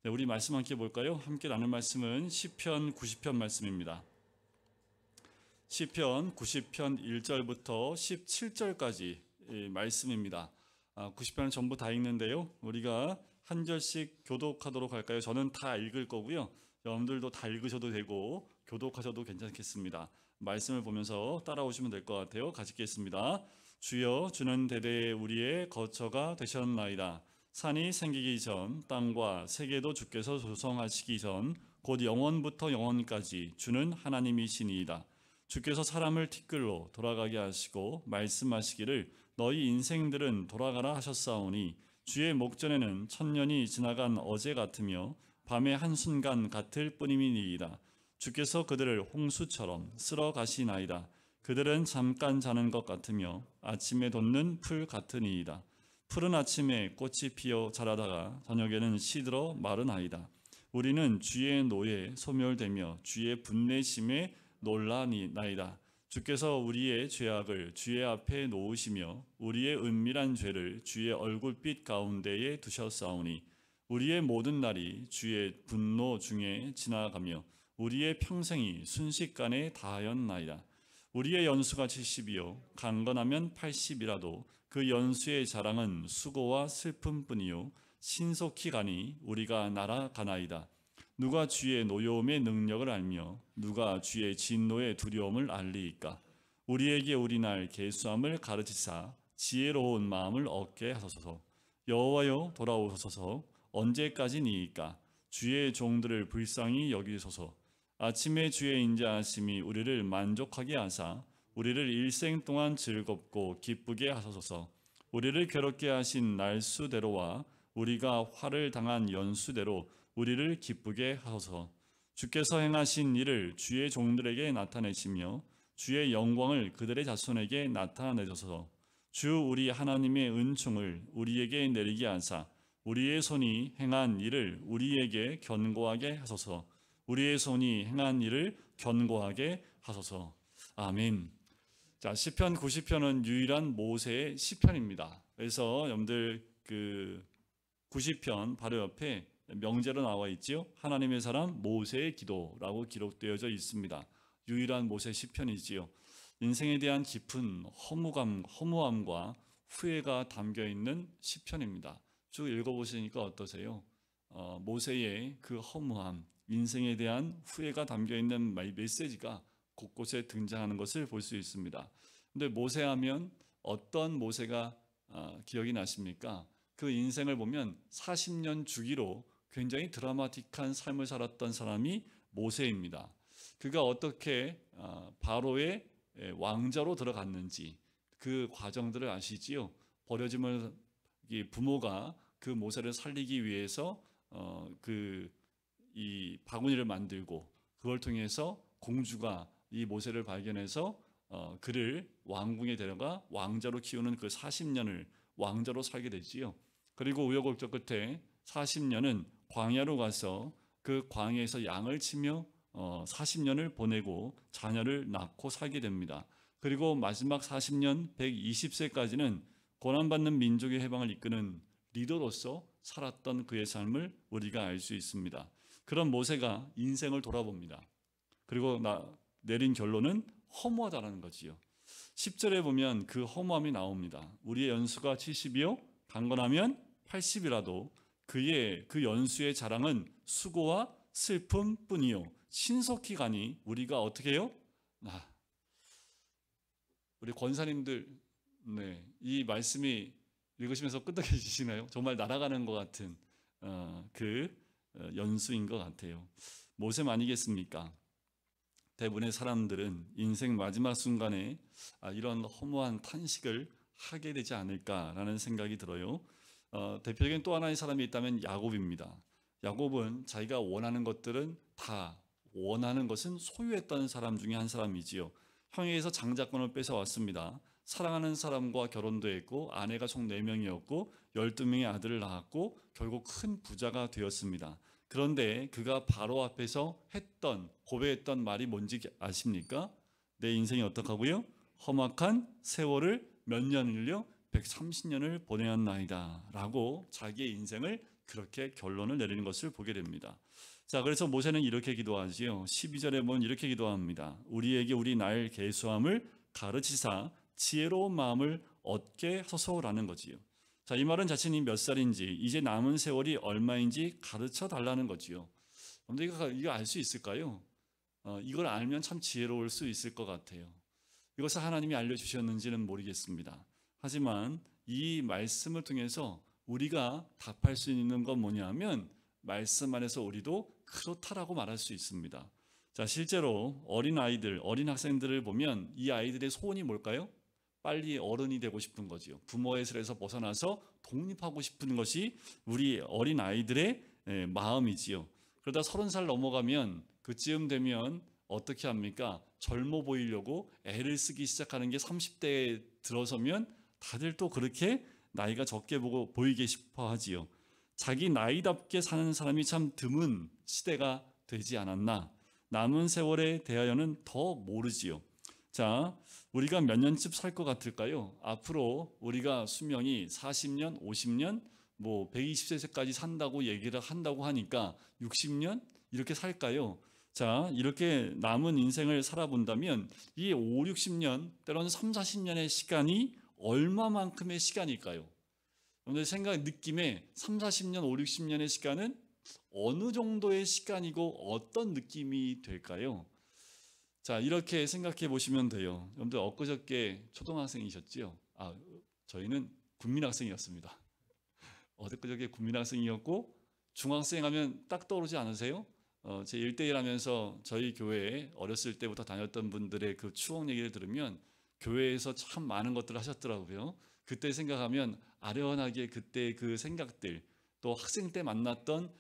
네, 우리 말씀 함께 볼까요? 함께 나눌 말씀은 시편 90편 말씀입니다. 시편 90편 1절부터 17절까지 말씀입니다. 90편은 전부 다 읽는데요. 우리가 한 절씩 교독하도록 할까요? 저는 다 읽을 거고요. 여러분들도 다 읽으셔도 되고 교독하셔도 괜찮겠습니다. 말씀을 보면서 따라오시면 될 것 같아요. 같이 읽겠습니다. 주여, 주는 대대에 우리의 거처가 되셨나이다. 산이 생기기 전, 땅과 세계도 주께서 조성하시기 전, 곧 영원부터 영원까지 주는 하나님이시니이다. 주께서 사람을 티끌로 돌아가게 하시고 말씀하시기를 너희 인생들은 돌아가라 하셨사오니, 주의 목전에는 천년이 지나간 어제 같으며 밤의 한순간 같을 뿐이니이다. 주께서 그들을 홍수처럼 쓸어 가시나이다. 그들은 잠깐 자는 것 같으며 아침에 돋는 풀 같으니이다. 푸른 아침에 꽃이 피어 자라다가 저녁에는 시들어 마르나이다. 우리는 주의 노에 소멸되며 주의 분내심에 놀라나이다. 주께서 우리의 죄악을 주의 앞에 놓으시며 우리의 은밀한 죄를 주의 얼굴빛 가운데에 두셨사오니, 우리의 모든 날이 주의 분노 중에 지나가며 우리의 평생이 순식간에 다하였나이다. 우리의 연수가 70이요 강건하면 80이라도 그 연수의 자랑은 수고와 슬픔뿐이요 신속히 가니 우리가 날아가나이다. 누가 주의 노여움의 능력을 알며 누가 주의 진노의 두려움을 알리이까? 우리에게 우리날 계수함을 가르치사 지혜로운 마음을 얻게 하소서. 여호와여, 돌아오소서. 언제까지니이까? 주의 종들을 불쌍히 여기소서. 아침에 주의 인자하심이 우리를 만족하게 하사 우리를 일생 동안 즐겁고 기쁘게 하소서. 우리를 괴롭게 하신 날수대로와 우리가 화를 당한 연수대로 우리를 기쁘게 하소서. 주께서 행하신 일을 주의 종들에게 나타내시며 주의 영광을 그들의 자손에게 나타내소서. 주 우리 하나님의 은총을 우리에게 내리게 하사 우리의 손이 행한 일을 우리에게 견고하게 하소서. 우리의 손이 행한 일을 견고하게 하소서. 아멘. 자, 시편 90편은 유일한 모세의 시편입니다. 그래서 여러분들 90편 바로 옆에 명제로 나와 있지요. 하나님의 사람 모세의 기도라고 기록되어져 있습니다. 유일한 모세 시편이지요. 인생에 대한 깊은 허무함과 후회가 담겨 있는 시편입니다. 쭉 읽어보시니까 어떠세요? 모세의 그 허무함, 인생에 대한 후회가 담겨 있는 메시지가 곳곳에 등장하는 것을 볼 수 있습니다. 근데 모세하면 어떤 모세가 기억이 나십니까? 그 인생을 보면 40년 주기로 굉장히 드라마틱한 삶을 살았던 사람이 모세입니다. 그가 어떻게 바로의 왕자로 들어갔는지 그 과정들을 아시지요? 버려짐을 부모가 그 모세를 살리기 위해서 이 바구니를 만들고 그걸 통해서 공주가 이 모세를 발견해서 그를 왕궁에 데려가 왕자로 키우는 그 40년을 왕자로 살게 되지요. 그리고 우여곡절 끝에 40년은 광야로 가서 그 광야에서 양을 치며 40년을 보내고 자녀를 낳고 살게 됩니다. 그리고 마지막 40년 120세까지는 고난받는 민족의 해방을 이끄는 리더로서 살았던 그의 삶을 우리가 알 수 있습니다. 그런 모세가 인생을 돌아봅니다. 그리고 내린 결론은 허무하다라는 거지요. 10절에 보면 그 허무함이 나옵니다. 우리의 연수가 70이요 강건하면 80이라도 그의 그 연수의 자랑은 수고와 슬픔뿐이요 신속히 가니 우리가 어떻게 해요? 우리 권사님들 이 말씀이 읽으시면서 끄덕여지시나요? 정말 날아가는 것 같은 연수인 것 같아요. 모셈 아니겠습니까? 대부분의 사람들은 인생 마지막 순간에 이런 허무한 탄식을 하게 되지 않을까라는 생각이 들어요. 대표적인 또 하나의 사람이 있다면 야곱입니다. 야곱은 자기가 원하는 것들은 다 원하는 것은 소유했던 사람 중에 한 사람이지요. 형에게서 장자권을 뺏어왔습니다. 사랑하는 사람과 결혼도 했고 아내가 총 4명이었고 12명의 아들을 낳았고 결국 큰 부자가 되었습니다. 그런데 그가 바로 앞에서 고백했던 말이 뭔지 아십니까? 내 인생이 어떡하고요? 험악한 세월을 몇 년을요? 130년을 보내었나이다 라고 자기의 인생을 그렇게 결론을 내리는 것을 보게 됩니다. 자, 그래서 모세는 이렇게 기도하지요. 12절에 보면 이렇게 기도합니다. 우리에게 우리 날 계수함을 가르치사 지혜로운 마음을 얻게 하소서라는 거지요. 자, 이 말은 자신이 몇 살인지 이제 남은 세월이 얼마인지 가르쳐 달라는 거지요. 근데 이거 알 수 있을까요? 이걸 알면 참 지혜로울 수 있을 것 같아요. 이것을 하나님이 알려주셨는지는 모르겠습니다. 하지만 이 말씀을 통해서 우리가 답할 수 있는 건 뭐냐면 말씀 안에서 우리도 그렇다라고 말할 수 있습니다. 자, 실제로 어린 아이들, 어린 학생들을 보면 이 아이들의 소원이 뭘까요? 빨리 어른이 되고 싶은 거지요. 부모의 슬에서 벗어나서 독립하고 싶은 것이 우리 어린 아이들의 마음이지요. 그러다 30살 넘어가면 그쯤 되면 어떻게 합니까? 젊어 보이려고 애를 쓰기 시작하는 게 30대에 들어서면 다들 또 그렇게 나이가 적게 보이게 싶어 하지요. 자기 나이답게 사는 사람이 참 드문 시대가 되지 않았나. 남은 세월에 대하여는 더 모르지요. 자, 우리가 몇 년쯤 살 것 같을까요? 앞으로 우리가 수명이 40년, 50년, 120세까지 산다고 얘기를 한다고 하니까 60년 이렇게 살까요? 자, 이렇게 남은 인생을 살아본다면 이 5, 60년, 때로는 3, 40년의 시간이 얼마만큼의 시간일까요? 여러분들 느낌에 3, 40년, 5, 60년의 시간은 어느 정도의 시간이고 어떤 느낌이 될까요? 자, 이렇게 생각해 보시면 돼요. 여러분들 엊그저께 초등학생이셨지요? 저희는 국민학생이었습니다. 엊그저께 국민학생이었고 중학생 하면 딱 떠오르지 않으세요? 제 1대1 하면서 저희 교회에 어렸을 때부터 다녔던 분들의 그 추억 얘기를 들으면 교회에서 참 많은 것들을 하셨더라고요. 그때 생각하면 아련하게 그때 그 생각들, 또 학생 때 만났던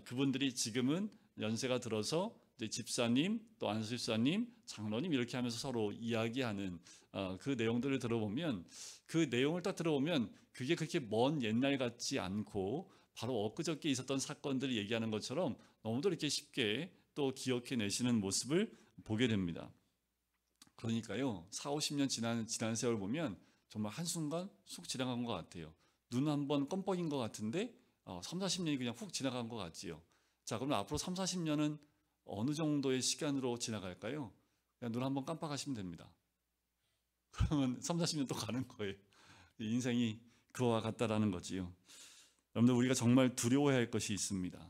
그분들이 지금은 연세가 들어서 이제 집사님, 또 안수집사님, 장로님 이렇게 하면서 서로 이야기하는 그 내용들을 들어보면 그 내용을 딱 들어보면 그게 그렇게 먼 옛날 같지 않고 바로 엊그저께 있었던 사건들을 얘기하는 것처럼 너무도 이렇게 쉽게 또 기억해 내시는 모습을 보게 됩니다. 그러니까요, 4, 50년 지난 세월 보면 정말 한순간 쑥 지나간 것 같아요. 눈 한번 껌뻑인 것 같은데 3, 40년이 그냥 훅 지나간 것 같지요. 자, 그럼 앞으로 3, 40년은 어느 정도의 시간으로 지나갈까요? 그냥 눈 한번 깜빡하시면 됩니다. 그러면 3, 40년 또 가는 거예요. 인생이 그와 같다라는 거지요. 여러분들 우리가 정말 두려워해야 할 것이 있습니다.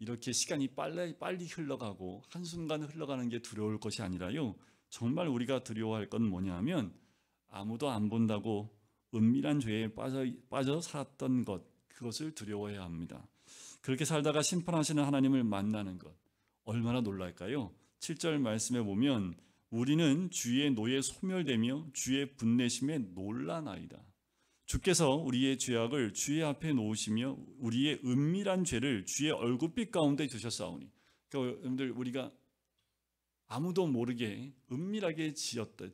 이렇게 시간이 빨리 흘러가고 한순간 흘러가는 게 두려울 것이 아니라요. 정말 우리가 두려워할 건 뭐냐면 아무도 안 본다고 은밀한 죄에 빠져 살았던 것, 그것을 두려워해야 합니다. 그렇게 살다가 심판하시는 하나님을 만나는 것, 얼마나 놀랄까요? 7절 말씀에 보면 우리는 주의 노에 소멸되며 주의 분내심에 놀라나이다. 주께서 우리의 죄악을 주의 앞에 놓으시며 우리의 은밀한 죄를 주의 얼굴빛 가운데 두셨사오니. 그러니까 여러분들 우리가 아무도 모르게 은밀하게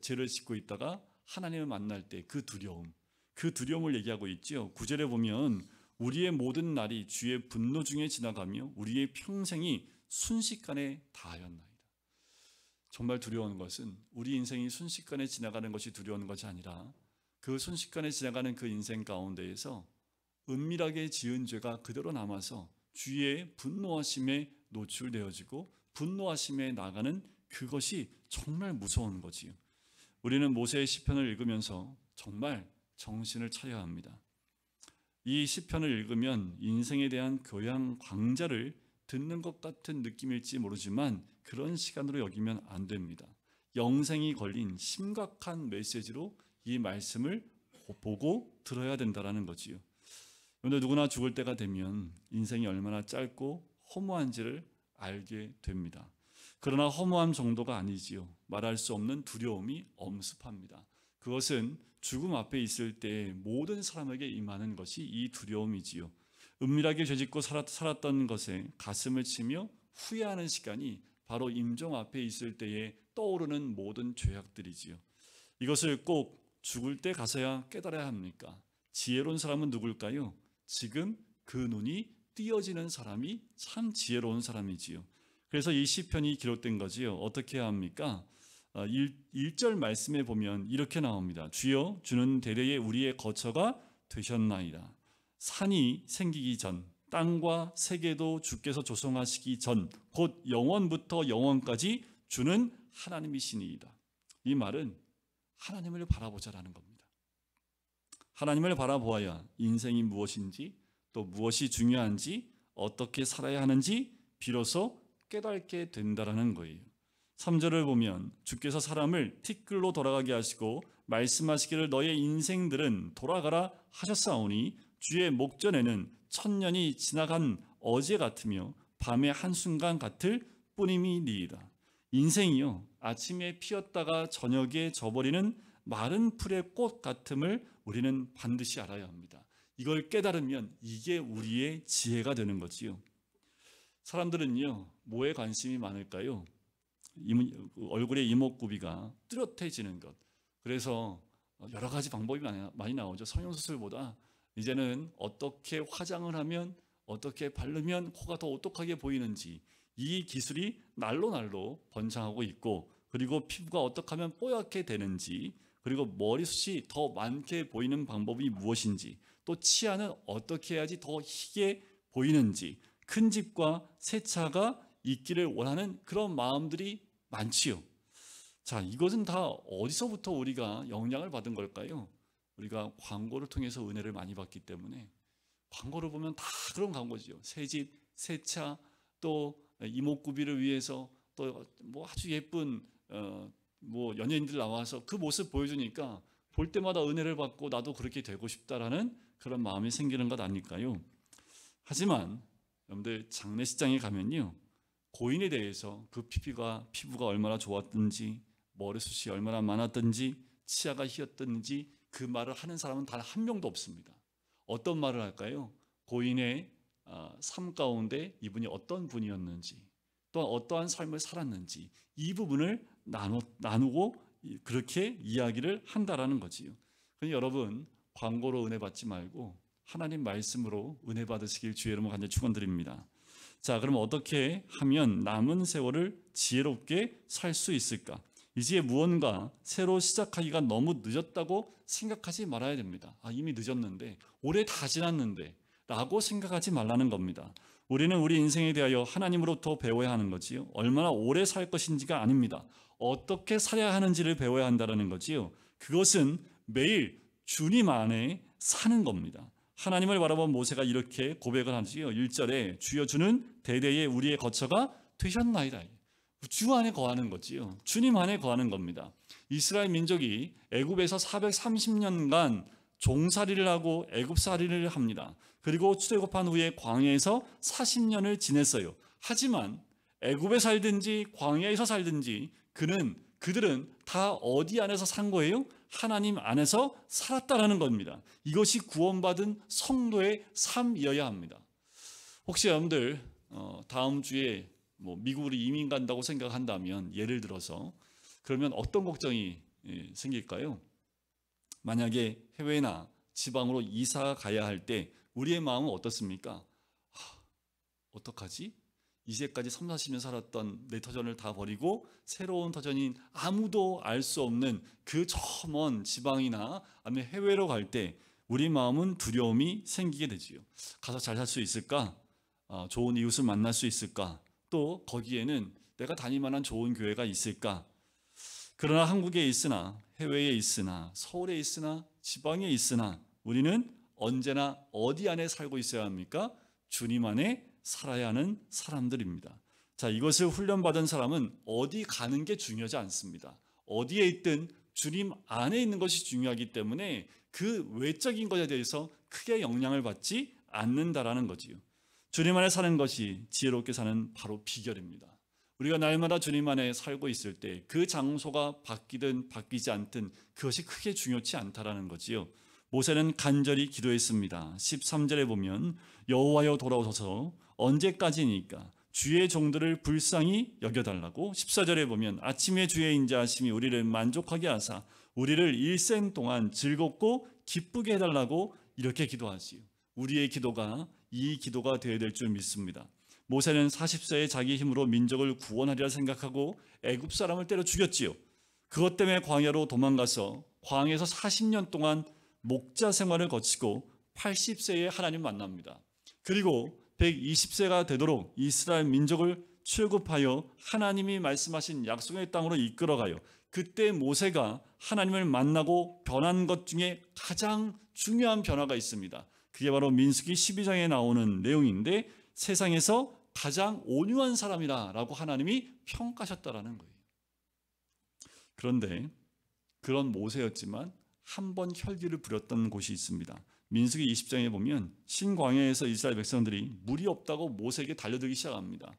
죄를 짓고 있다가 하나님을 만날 때 그 두려움을 얘기하고 있죠. 9절에 보면 우리의 모든 날이 주의 분노 중에 지나가며 우리의 평생이 순식간에 다하였나이다. 정말 두려운 것은 우리 인생이 순식간에 지나가는 것이 두려운 것이 아니라 그 순식간에 지나가는 그 인생 가운데에서 은밀하게 지은 죄가 그대로 남아서 주의 분노하심에 노출되어지고 분노하심에 나가는 그것이 정말 무서운 거지요. 우리는 모세의 시편을 읽으면서 정말 정신을 차려야 합니다. 이 시편을 읽으면 인생에 대한 교양 강좌를 듣는 것 같은 느낌일지 모르지만 그런 시간으로 여기면 안 됩니다. 영생이 걸린 심각한 메시지로 이 말씀을 보고 들어야 된다는 거지요. 그런데 누구나 죽을 때가 되면 인생이 얼마나 짧고 허무한지를 알게 됩니다. 그러나 허무함 정도가 아니지요. 말할 수 없는 두려움이 엄습합니다. 그것은 죽음 앞에 있을 때 모든 사람에게 임하는 것이 이 두려움이지요. 은밀하게 죄짓고 살았던 것에 가슴을 치며 후회하는 시간이 바로 임종 앞에 있을 때에 떠오르는 모든 죄악들이지요. 이것을 꼭 죽을 때 가서야 깨달아야 합니까? 지혜로운 사람은 누굴까요? 지금 그 눈이 띄어지는 사람이 참 지혜로운 사람이지요. 그래서 이 시편이 기록된 거지요. 어떻게 해야 합니까? 1절 말씀에 보면 이렇게 나옵니다. 주여 주는 대대에 우리의 거처가 되셨나이다. 산이 생기기 전, 땅과 세계도 주께서 조성하시기 전 곧 영원부터 영원까지 주는 하나님이시니이다. 이 말은 하나님을 바라보자라는 겁니다. 하나님을 바라보아야 인생이 무엇인지 또 무엇이 중요한지 어떻게 살아야 하는지 비로소 깨닫게 된다라는 거예요. 3절을 보면 주께서 사람을 티끌로 돌아가게 하시고 말씀하시기를 너의 인생들은 돌아가라 하셨사오니 주의 목전에는 천년이 지나간 어제 같으며 밤의 한순간 같을 뿐임이니이다. 인생이요 아침에 피었다가 저녁에 져버리는 마른 풀의 꽃 같음을 우리는 반드시 알아야 합니다. 이걸 깨달으면 이게 우리의 지혜가 되는 거지요. 사람들은요 뭐에 관심이 많을까요? 얼굴의 이목구비가 뚜렷해지는 것. 그래서 여러 가지 방법이 많이 나오죠. 성형수술보다 이제는 어떻게 화장을 하면 어떻게 바르면 코가 더 오똑하게 보이는지 이 기술이 날로 번창하고 있고, 그리고 피부가 어떻게 하면 뽀얗게 되는지, 그리고 머리숱이 더 많게 보이는 방법이 무엇인지, 또 치아는 어떻게 해야지 더 희게 보이는지, 큰 집과 새 차가 있기를 원하는 그런 마음들이 많지요. 자, 이것은 다 어디서부터 우리가 영향을 받은 걸까요? 우리가 광고를 통해서 은혜를 많이 받기 때문에 광고를 보면 다 그런 광고지요. 새 집, 새 차, 또 이목구비를 위해서 또 뭐 아주 예쁜 뭐 연예인들 나와서 그 모습 보여주니까 볼 때마다 은혜를 받고 나도 그렇게 되고 싶다라는 그런 마음이 생기는 것 아닐까요? 하지만 여러분들 장례식장에 가면요 고인에 대해서 그 피부가 얼마나 좋았든지, 머리숱이 얼마나 많았든지, 치아가 희었든지 그 말을 하는 사람은 단 한 명도 없습니다. 어떤 말을 할까요? 고인의 삶 가운데 이분이 어떤 분이었는지, 또 어떠한 삶을 살았는지 이 부분을 나누고 그렇게 이야기를 한다라는 거지요. 그러니 여러분 광고로 은혜 받지 말고 하나님 말씀으로 은혜 받으시길 주의 이름으로 간절히 축원드립니다. 자, 그럼 어떻게 하면 남은 세월을 지혜롭게 살 수 있을까? 이제 무언가 새로 시작하기가 너무 늦었다고 생각하지 말아야 됩니다. 이미 늦었는데, 올해 다 지났는데 라고 생각하지 말라는 겁니다. 우리는 우리 인생에 대하여 하나님으로부터 배워야 하는 거지요. 얼마나 오래 살 것인지가 아닙니다. 어떻게 살아야 하는지를 배워야 한다는 거지요. 그것은 매일 주님 안에 사는 겁니다. 하나님을 바라본 모세가 이렇게 고백을 하지요. 1절에 주여 주는 대대에 우리의 거처가 되셨나이다. 주 안에 거하는 거지요. 주님 안에 거하는 겁니다. 이스라엘 민족이 애굽에서 430년간 종살이를 하고 애굽살이를 합니다. 그리고 출애굽한 후에 광야에서 40년을 지냈어요. 하지만 애굽에 살든지 광야에서 살든지 그들은 다 어디 안에서 산 거예요? 하나님 안에서 살았다라는 겁니다. 이것이 구원받은 성도의 삶이어야 합니다. 혹시 여러분들 다음 주에 미국으로 이민 간다고 생각한다면, 예를 들어서 그러면 어떤 걱정이 생길까요? 만약에 해외나 지방으로 이사 가야 할 때 우리의 마음은 어떻습니까? 어떡하지? 이제까지 3, 40년 살았던 내 터전을 다 버리고 새로운 터전인 아무도 알 수 없는 그 저 먼 지방이나 아니면 해외로 갈 때 우리 마음은 두려움이 생기게 되지요. 가서 잘 살 수 있을까? 좋은 이웃을 만날 수 있을까? 또 거기에는 내가 다닐 만한 좋은 교회가 있을까? 그러나 한국에 있으나 해외에 있으나 서울에 있으나 지방에 있으나 우리는 언제나 어디 안에 살고 있어야 합니까? 주님 안에 살아야 하는 사람들입니다. 자, 이것을 훈련받은 사람은 어디 가는 게 중요하지 않습니다. 어디에 있든 주님 안에 있는 것이 중요하기 때문에 그 외적인 것에 대해서 크게 영향을 받지 않는다라는 거지요. 주님 안에 사는 것이 지혜롭게 사는 바로 비결입니다. 우리가 날마다 주님 안에 살고 있을 때 그 장소가 바뀌든 바뀌지 않든 그것이 크게 중요치 않다라는 거지요. 모세는 간절히 기도했습니다. 13절에 보면 여호와여 돌아오소서 언제까지니까 주의 종들을 불쌍히 여겨달라고. 14절에 보면 아침에 주의 인자하심이 우리를 만족하게 하사 우리를 일생 동안 즐겁고 기쁘게 해달라고 이렇게 기도하지요. 우리의 기도가 이 기도가 되어야 될 줄 믿습니다. 모세는 40세에 자기 힘으로 민족을 구원하리라 생각하고 애굽 사람을 때려 죽였지요. 그것 때문에 광야로 도망가서 광야에서 40년 동안 목자 생활을 거치고 80세에 하나님 만납니다. 그리고 120세가 되도록 이스라엘 민족을 출굽하여 하나님이 말씀하신 약속의 땅으로 이끌어가요. 그때 모세가 하나님을 만나고 변한 것 중에 가장 중요한 변화가 있습니다. 그게 바로 민수기 12장에 나오는 내용인데, 세상에서 가장 온유한 사람이라고 하나님이 평가하셨다라는 거예요. 그런데 그런 모세였지만 한 번 혈기를 부렸던 곳이 있습니다. 민수기 20장에 보면 신광야에서 이스라엘 백성들이 물이 없다고 모세에게 달려들기 시작합니다.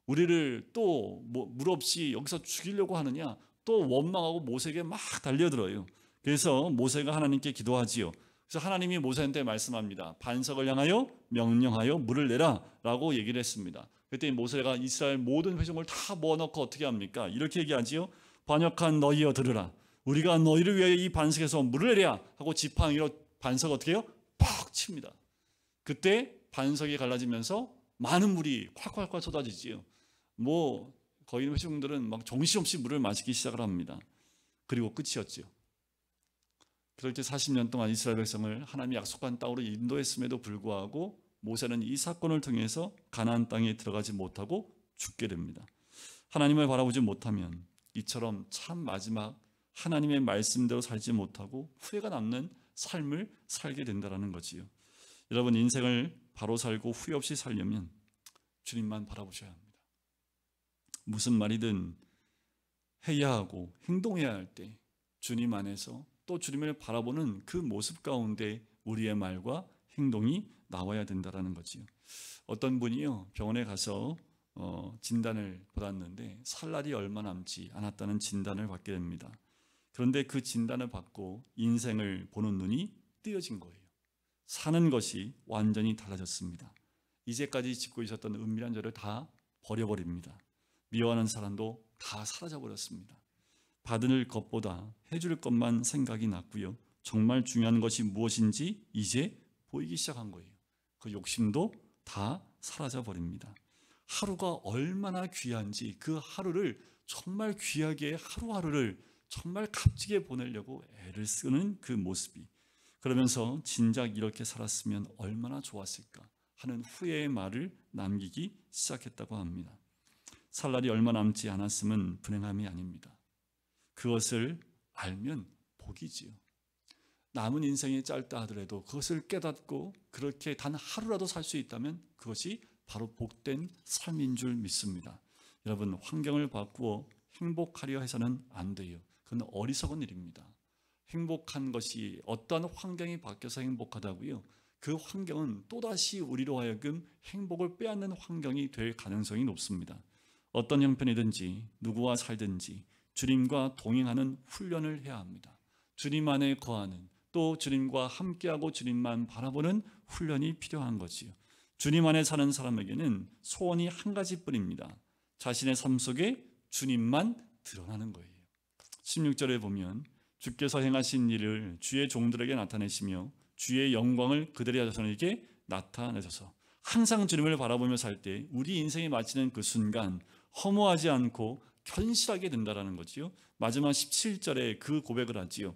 우리를 또 물 없이 여기서 죽이려고 하느냐, 또 원망하고 모세에게 막 달려들어요. 그래서 모세가 하나님께 기도하지요. 그래서 하나님이 모세한테 말씀합니다. 반석을 향하여 명령하여 물을 내라 라고 얘기를 했습니다. 그때 모세가 이스라엘 모든 회중을 다 모아놓고 어떻게 합니까? 이렇게 얘기하지요. 반역한 너희여 들으라. 우리가 너희를 위하여 이 반석에서 물을 내랴 하고 지팡이로 반석 어떻게 해요? 팍 칩니다. 그때 반석이 갈라지면서 많은 물이 콸콸콸 쏟아지지요. 거기 있는 회중들은 막 정신없이 물을 마시기 시작을 합니다. 그리고 끝이었죠. 그렇게 40년 동안 이스라엘 백성을 하나님이 약속한 땅으로 인도했음에도 불구하고 모세는 이 사건을 통해서 가나안 땅에 들어가지 못하고 죽게 됩니다. 하나님을 바라보지 못하면 이처럼 참 마지막 하나님의 말씀대로 살지 못하고 후회가 남는 삶을 살게 된다는 거지요. 여러분, 인생을 바로 살고 후회 없이 살려면 주님만 바라보셔야 합니다. 무슨 말이든 해야 하고 행동해야 할 때 주님 안에서 또 주님을 바라보는 그 모습 가운데 우리의 말과 행동이 나와야 된다는 거지요. 어떤 분이요, 병원에 가서 진단을 받았는데 살 날이 얼마 남지 않았다는 진단을 받게 됩니다. 그런데 그 진단을 받고 인생을 보는 눈이 뜨여진 거예요. 사는 것이 완전히 달라졌습니다. 이제까지 짓고 있었던 은밀한 죄를 다 버려버립니다. 미워하는 사람도 다 사라져버렸습니다. 받을 것보다 해줄 것만 생각이 났고요. 정말 중요한 것이 무엇인지 이제 보이기 시작한 거예요. 그 욕심도 다 사라져버립니다. 하루가 얼마나 귀한지 그 하루를 정말 귀하게 하루하루를 정말 값지게 보내려고 애를 쓰는 그 모습이, 그러면서 진작 이렇게 살았으면 얼마나 좋았을까 하는 후회의 말을 남기기 시작했다고 합니다. 살 날이 얼마 남지 않았음은 불행함이 아닙니다. 그것을 알면 복이지요. 남은 인생이 짧다 하더라도 그것을 깨닫고 그렇게 단 하루라도 살 수 있다면 그것이 바로 복된 삶인 줄 믿습니다. 여러분, 환경을 바꾸어 행복하려 해서는 안 돼요. 그건 어리석은 일입니다. 행복한 것이 어떠한 환경이 바뀌어서 행복하다고요? 그 환경은 또다시 우리로 하여금 행복을 빼앗는 환경이 될 가능성이 높습니다. 어떤 형편이든지 누구와 살든지 주님과 동행하는 훈련을 해야 합니다. 주님 안에 거하는, 또 주님과 함께하고 주님만 바라보는 훈련이 필요한 거지요. 주님 안에 사는 사람에게는 소원이 한 가지뿐입니다. 자신의 삶 속에 주님만 드러나는 거예요. 16절에 보면 주께서 행하신 일을 주의 종들에게 나타내시며 주의 영광을 그들의 자손에게 나타내셔서, 항상 주님을 바라보며 살 때 우리 인생이 마치는 그 순간 허무하지 않고 견실하게 된다는 거지요. 마지막 17절에 그 고백을 하지요.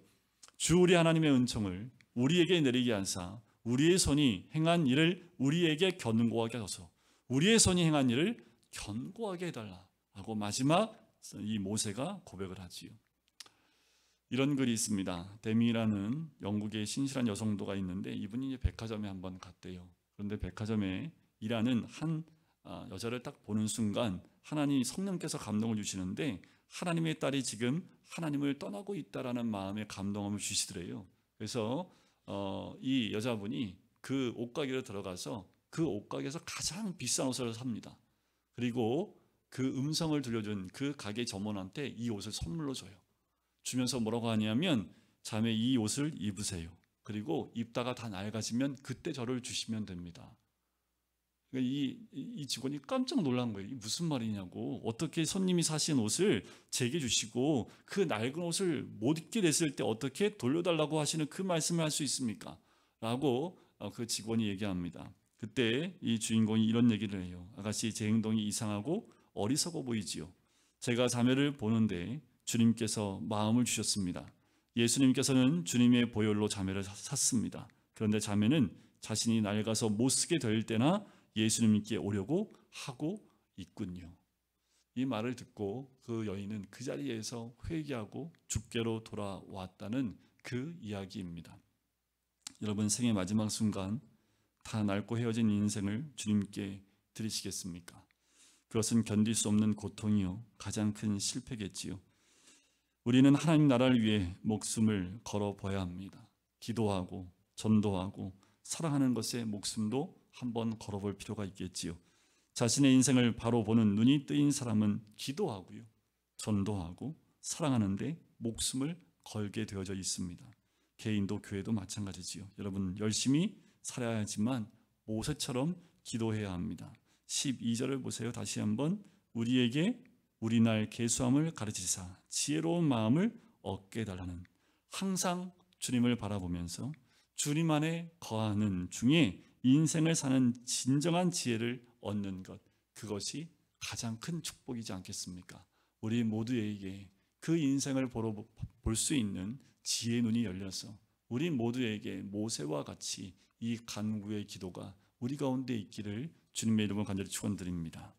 주 우리 하나님의 은총을 우리에게 내리게 하사 우리의 손이 행한 일을 우리에게 견고하게 하소서. 우리의 손이 행한 일을 견고하게 해달라 하고 마지막 이 모세가 고백을 하지요. 이런 글이 있습니다. 데미라는 영국의 신실한 여성도가 있는데 이분이 이제 백화점에 한번 갔대요. 그런데 백화점에 일하는 한 여자를 딱 보는 순간 하나님 성령께서 감동을 주시는데, 하나님의 딸이 지금 하나님을 떠나고 있다라는 마음의 감동함을 주시더래요. 그래서 이 여자분이 그 옷가게로 들어가서 그 옷가게에서 가장 비싼 옷을 삽니다. 그리고 그 음성을 들려준 그 가게 점원한테 이 옷을 선물로 줘요. 주면서 뭐라고 하냐면, 자매 이 옷을 입으세요. 그리고 입다가 다 낡아지면 그때 저를 주시면 됩니다. 이 직원이 깜짝 놀란 거예요. 이게 무슨 말이냐고. 어떻게 손님이 사신 옷을 제게 주시고 그 낡은 옷을 못 입게 됐을 때 어떻게 돌려달라고 하시는 그 말씀을 할 수 있습니까? 라고 그 직원이 얘기합니다. 그때 이 주인공이 이런 얘기를 해요. 아가씨, 제 행동이 이상하고 어리석어 보이지요. 제가 자매를 보는데 주님께서 마음을 주셨습니다. 예수님께서는 주님의 보혈로 자매를 샀습니다. 그런데 자매는 자신이 낡아서 못 쓰게 될 때나 예수님께 오려고 하고 있군요. 이 말을 듣고 그 여인은 그 자리에서 회개하고 주께로 돌아왔다는 그 이야기입니다. 여러분, 생의 마지막 순간 다 낡고 헤어진 인생을 주님께 드리시겠습니까? 그것은 견딜 수 없는 고통이요 가장 큰 실패겠지요. 우리는 하나님 나라를 위해 목숨을 걸어봐야 합니다. 기도하고 전도하고 사랑하는 것에 목숨도 한번 걸어볼 필요가 있겠지요. 자신의 인생을 바로 보는 눈이 뜨인 사람은 기도하고요 전도하고 사랑하는데 목숨을 걸게 되어져 있습니다. 개인도 교회도 마찬가지지요. 여러분, 열심히 살아야지만 모세처럼 기도해야 합니다. 12절을 보세요. 다시 한번. 우리에게 우리날 계수함을 가르치사 지혜로운 마음을 얻게 해달라는, 항상 주님을 바라보면서 주님 안에 거하는 중에 인생을 사는 진정한 지혜를 얻는 것, 그것이 가장 큰 축복이지 않겠습니까? 우리 모두에게 그 인생을 볼 수 있는 지혜의 눈이 열려서 우리 모두에게 모세와 같이 이 간구의 기도가 우리 가운데 있기를 주님의 이름으로 간절히 축원드립니다.